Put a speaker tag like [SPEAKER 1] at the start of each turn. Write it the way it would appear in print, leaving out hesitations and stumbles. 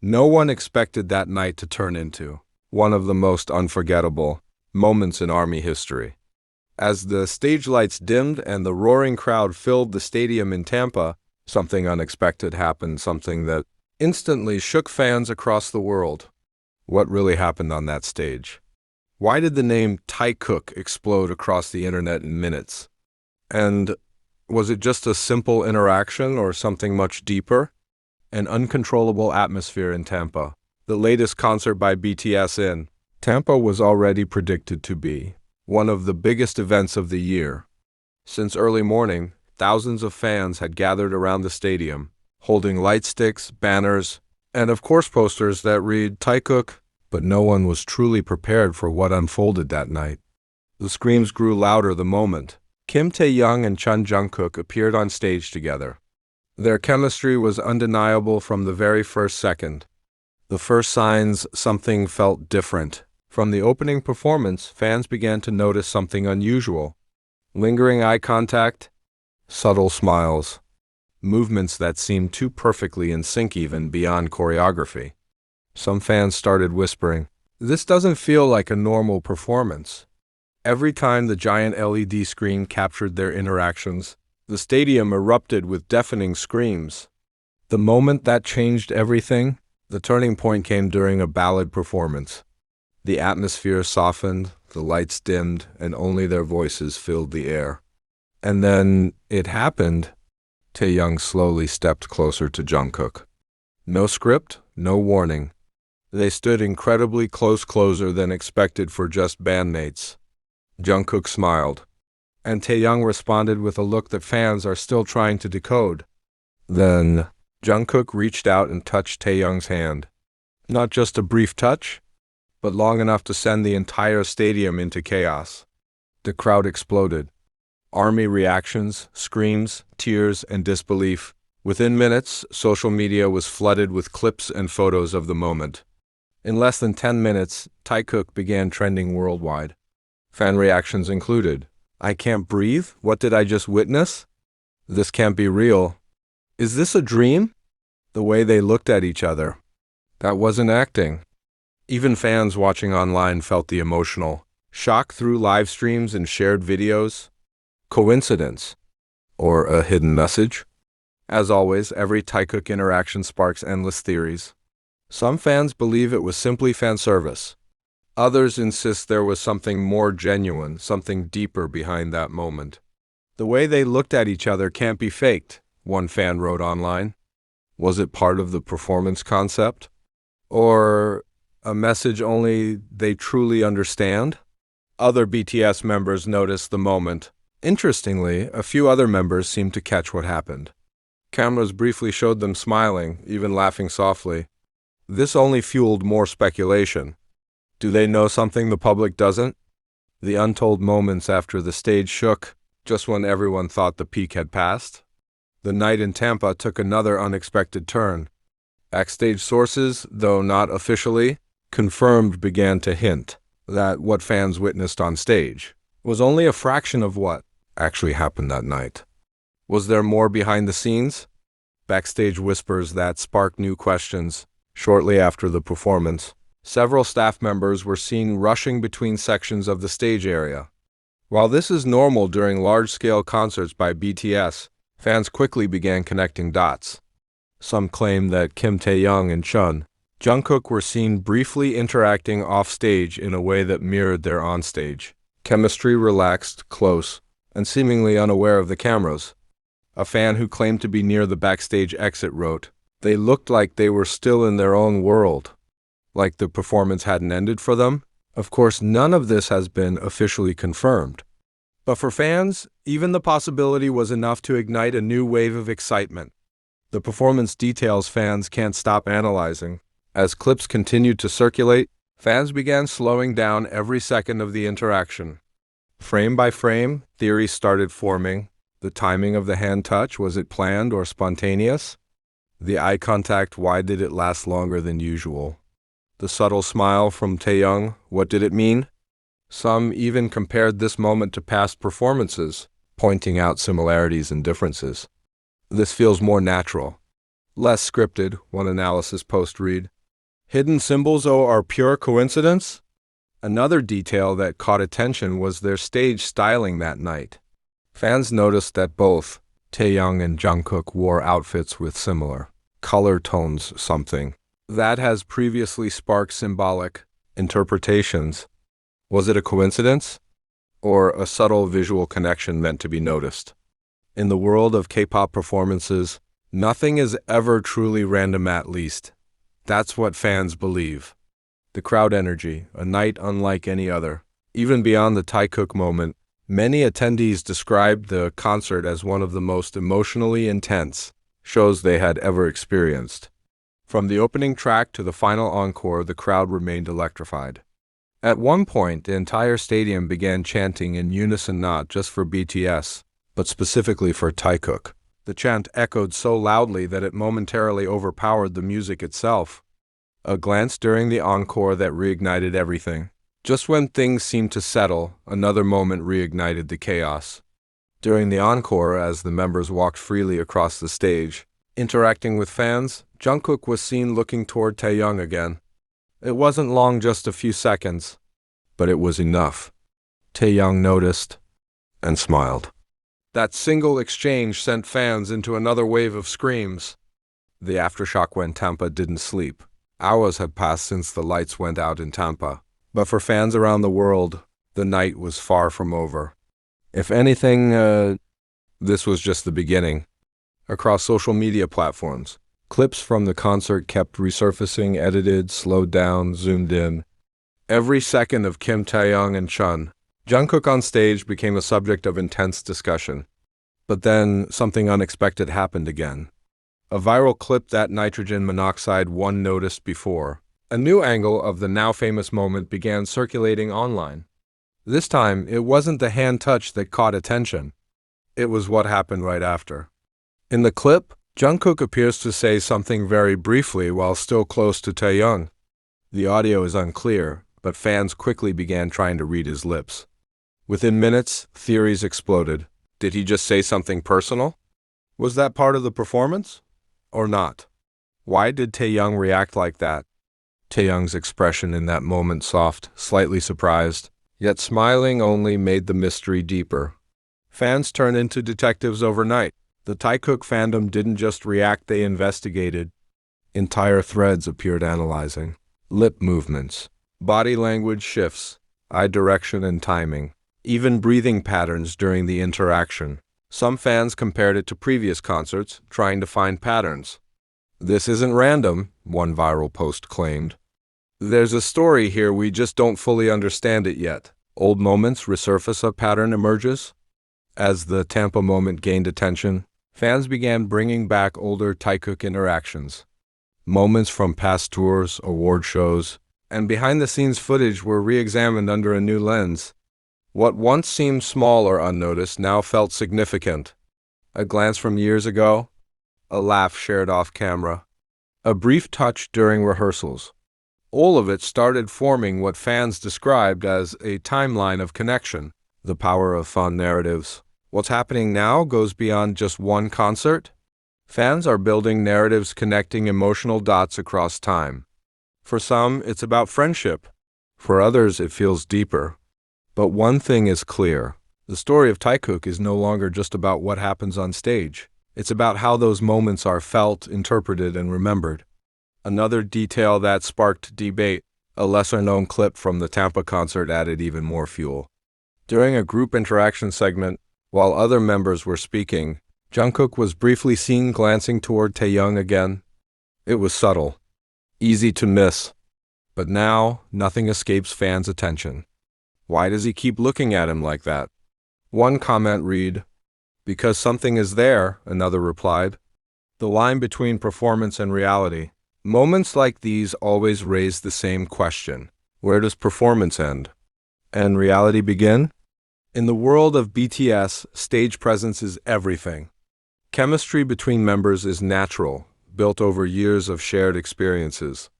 [SPEAKER 1] No one expected that night to turn into one of the most unforgettable moments in Army history. As the stage lights dimmed and the roaring crowd filled the stadium in Tampa, something unexpected happened, something that instantly shook fans across the world. What really happened on that stage? Why did the name Taekook explode across the internet in minutes? And was it just a simple interaction or something much deeper? An uncontrollable atmosphere in Tampa. The latest concert by BTS in Tampa was already predicted to be one of the biggest events of the year. Since early morning, thousands of fans had gathered around the stadium, holding light sticks, banners, and of course posters that read Taekook, but no one was truly prepared for what unfolded that night. The screams grew louder the moment Kim Tae-young and Chun Jungkook appeared on stage together. Their chemistry was undeniable from the very first second. The first signs something felt different. From the opening performance, fans began to notice something unusual. Lingering eye contact, subtle smiles, movements that seemed too perfectly in sync even beyond choreography. Some fans started whispering, "This doesn't feel like a normal performance." Every time the giant LED screen captured their interactions, the stadium erupted with deafening screams. The moment that changed everything, the turning point came during a ballad performance. The atmosphere softened, the lights dimmed, and only their voices filled the air. And then it happened. Tae-young slowly stepped closer to Jungkook. No script, no warning. They stood incredibly closer than expected for just bandmates. Jungkook smiled, and Tae-young responded with a look that fans are still trying to decode. Then Jungkook reached out and touched Tae-young's hand. Not just a brief touch, but long enough to send the entire stadium into chaos. The crowd exploded. Army reactions, screams, tears, and disbelief. Within minutes, social media was flooded with clips and photos of the moment. In less than 10 minutes, Taekook began trending worldwide. Fan reactions included, "I can't breathe? What did I just witness? This can't be real. Is this a dream?" The way they looked at each other. That wasn't acting. Even fans watching online felt the emotional shock through live streams and shared videos. Coincidence? Or a hidden message? As always, every Taekook interaction sparks endless theories. Some fans believe it was simply fan service. Others insist there was something more genuine, something deeper behind that moment. "The way they looked at each other can't be faked," one fan wrote online. Was it part of the performance concept? Or a message only they truly understand? Other BTS members noticed the moment. Interestingly, a few other members seemed to catch what happened. Cameras briefly showed them smiling, even laughing softly. This only fueled more speculation. Do they know something the public doesn't? The untold moments after the stage shook, just when everyone thought the peak had passed. The night in Tampa took another unexpected turn. Backstage sources, though not officially, confirmed began to hint that what fans witnessed on stage was only a fraction of what actually happened that night. Was there more behind the scenes? Backstage whispers that sparked new questions. Shortly after the performance, several staff members were seen rushing between sections of the stage area. While this is normal during large-scale concerts by BTS, fans quickly began connecting dots. Some claim that Kim Tae-young and Chun Jungkook were seen briefly interacting off-stage in a way that mirrored their on-stage. Chemistry relaxed, close, and seemingly unaware of the cameras. A fan who claimed to be near the backstage exit wrote, "They looked like they were still in their own world, like the performance hadn't ended for them." Of course, none of this has been officially confirmed. But for fans, even the possibility was enough to ignite a new wave of excitement. The performance details fans can't stop analyzing. As clips continued to circulate, fans began slowing down every second of the interaction. Frame by frame, theories started forming. The timing of the hand touch, was it planned or spontaneous? The eye contact, why did it last longer than usual? The subtle smile from Tae-young, what did it mean? Some even compared this moment to past performances, pointing out similarities and differences. This feels more natural, Less scripted, one analysis post read. Hidden symbols are pure coincidence? Another detail that caught attention was their stage styling that night. Fans noticed that both Taeyoung and Jungkook wore outfits with similar color tones, something that has previously sparked symbolic interpretations. Was it a coincidence? Or a subtle visual connection meant to be noticed? In the world of K-pop performances, nothing is ever truly random, at least. That's what fans believe. The crowd energy, a night unlike any other. Even beyond the Taekook moment, many attendees described the concert as one of the most emotionally intense shows they had ever experienced. From the opening track to the final encore, the crowd remained electrified. At one point, the entire stadium began chanting in unison, not just for BTS, but specifically for Taekook. The chant echoed so loudly that it momentarily overpowered the music itself. A glance during the encore that reignited everything. Just when things seemed to settle, another moment reignited the chaos. During the encore, as the members walked freely across the stage, interacting with fans, Jungkook was seen looking toward Taeyoung again. It wasn't long, just a few seconds, but it was enough. Taeyoung noticed and smiled. That single exchange sent fans into another wave of screams. The aftershock when Tampa didn't sleep. Hours had passed since the lights went out in Tampa, but for fans around the world, the night was far from over. If anything, this was just the beginning. Across social media platforms, clips from the concert kept resurfacing, edited, slowed down, zoomed in. Every second of Kim Taeyoung and Jungkook on stage became a subject of intense discussion. But then something unexpected happened again. A viral clip that nitrogen monoxide one noticed before. A new angle of the now famous moment began circulating online. This time, it wasn't the hand touch that caught attention. It was what happened right after. In the clip, Jungkook appears to say something very briefly while still close to Taeyoung. The audio is unclear, but fans quickly began trying to read his lips. Within minutes, theories exploded. Did he just say something personal? Was that part of the performance? Or not? Why did Taeyoung react like that? Taeyoung's expression in that moment, soft, slightly surprised, yet smiling, only made the mystery deeper. Fans turned into detectives overnight. The Taekook fandom didn't just react, they investigated. Entire threads appeared analyzing lip movements, body language shifts, eye direction and timing, even breathing patterns during the interaction. Some fans compared it to previous concerts, trying to find patterns. This isn't random, one viral post claimed. There's a story here, we just don't fully understand it yet. Old moments resurface, a pattern emerges. As the Tampa moment gained attention, fans began bringing back older Taekook interactions. Moments from past tours, award shows, and behind-the-scenes footage were re-examined under a new lens. What once seemed small or unnoticed now felt significant. A glance from years ago, a laugh shared off camera, a brief touch during rehearsals. All of it started forming what fans described as a timeline of connection. The power of fun narratives. What's happening now goes beyond just one concert. Fans are building narratives connecting emotional dots across time. For some, it's about friendship. For others, it feels deeper. But one thing is clear. The story of Taekook is no longer just about what happens on stage. It's about how those moments are felt, interpreted, and remembered. Another detail that sparked debate, a lesser-known clip from the Tampa concert added even more fuel. During a group interaction segment, while other members were speaking, Jungkook was briefly seen glancing toward Taeyoung again. It was subtle, easy to miss. But now, nothing escapes fans' attention. Why does he keep looking at him like that? One comment read, "Because something is there," another replied. The line between performance and reality. Moments like these always raise the same question. Where does performance end? And reality begin? In the world of BTS, stage presence is everything. Chemistry between members is natural, built over years of shared experiences.